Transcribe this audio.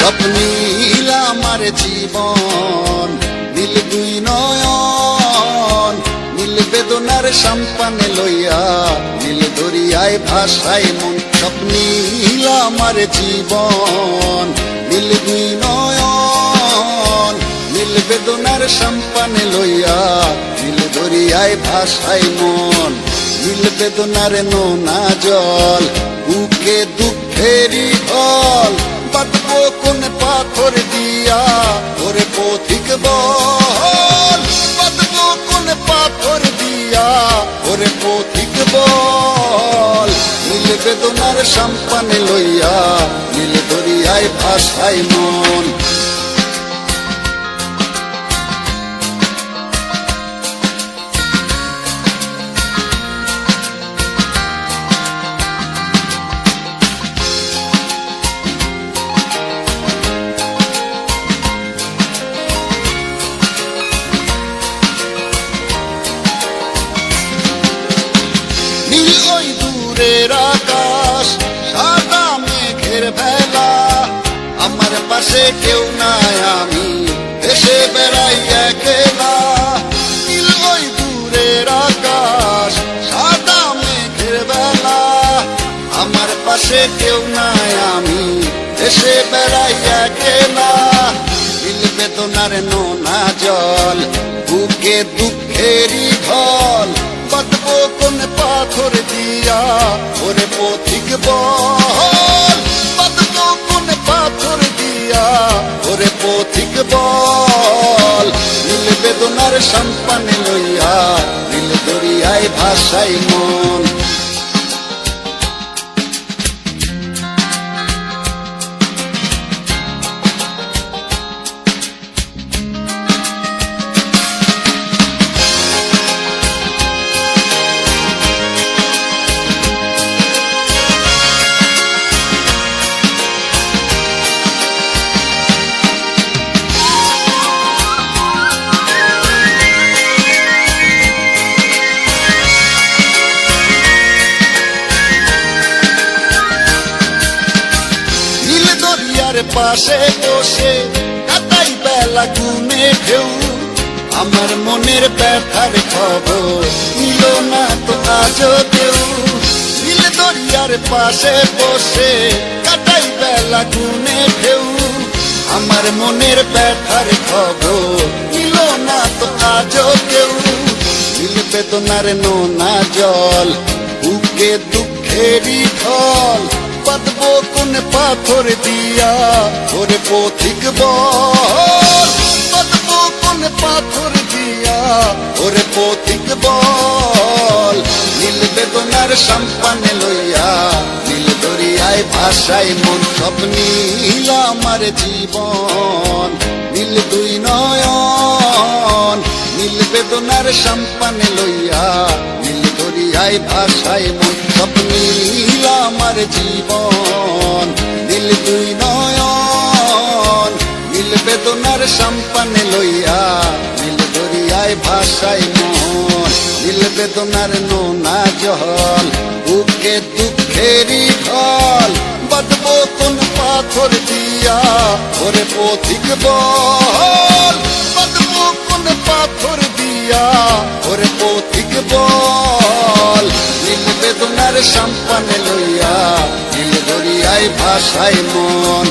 সব নীল আমার জীবন, নীল দুই নয়ন, নীল বেদনার সম্পানে লইয়া, নীল দরিয়ায় ভাসায় মন। সব নীল আমার জীবন, নীল দুই নয়ন, নীল বেদনার সম্পানে লইয়া, নীল দরিয়ায় ভাসায় মন। নীল বেদনার নোনা জল, বুকে দুঃখেরই ঢল, বাঁধবো কোন পাথর দিয়া, ওরে পথিক বল, বাঁধবো কোন পাথর দিয়া, ওরে পথিক বল। নীল বেদনার সম্পানে লইয়া, নীল দরিয়ায় ভাসায় মন। ওই দূরের আকাশ, সাদা মেঘের ভেলা, আমার পাশে কেউ নাই, আমি দেশে বেড়াই একলা। নীল ওই দূরের আকাশ, সাদা মেঘের বেলা, আমার পাশে কেউ নাই, আমি দেশে বেড়াই একলা। নীল বেদনার নোনা জল, বুকে দুঃখেরই ঢল, বাঁধবো কোন পাথর দিয়া, ওরে পথিক বল, বাঁধবো কোন পাথর দিয়া, ওরে পথিক বল। নীল বেদনার সম্পানে লইয়া, নীল দরিয়ায় ভাসায় মন। পাশে বসে কাটাই বেলা গুনে ঢেউ, আমার মনের ব্যথার খবর নিল না তো আজও কেউ। নীল দরিয়ার পাশে বসে কাটাই বেলা গুনে ঢেউ, আমার মনের ব্যথার খবর নিল না তো আজও কেউ। নীল বেদনার নোনা জল, বুকে দুঃখেরই ঢল, বাঁধবো কোন পাথর দিয়া, ওরে পথিক বল, বাঁধবো কোন পাথর দিয়া, ওরে পথিক বল। নীল বেদনার সম্পানে লইয়া, নীল দরিয়ায় ভাসায় মন। সব নীল আমার জীবন, নীল দুই নয়ন, নীল বেদনার সম্পানে লইয়া, নীল দরিয়ায় ভাসায় মন। সব নীল আমার জীবন, নীল দুই নয়ন, নীল বেদনার সম্পানে লইয়া, নীল দরিয়ায় ভাসায় মন। নীল বেদনার নোনা জল, বুকে দুঃখেরই ঢল, বাঁধবো কোন পাথর দিয়া, ওরে পথিক বল, বাঁধবো কোন পাথর দিয়া, ওরে পথিক বল। নীল বেদনার সম্পানে লইয়া, নীল দরিয়ায় ভাসায় মন।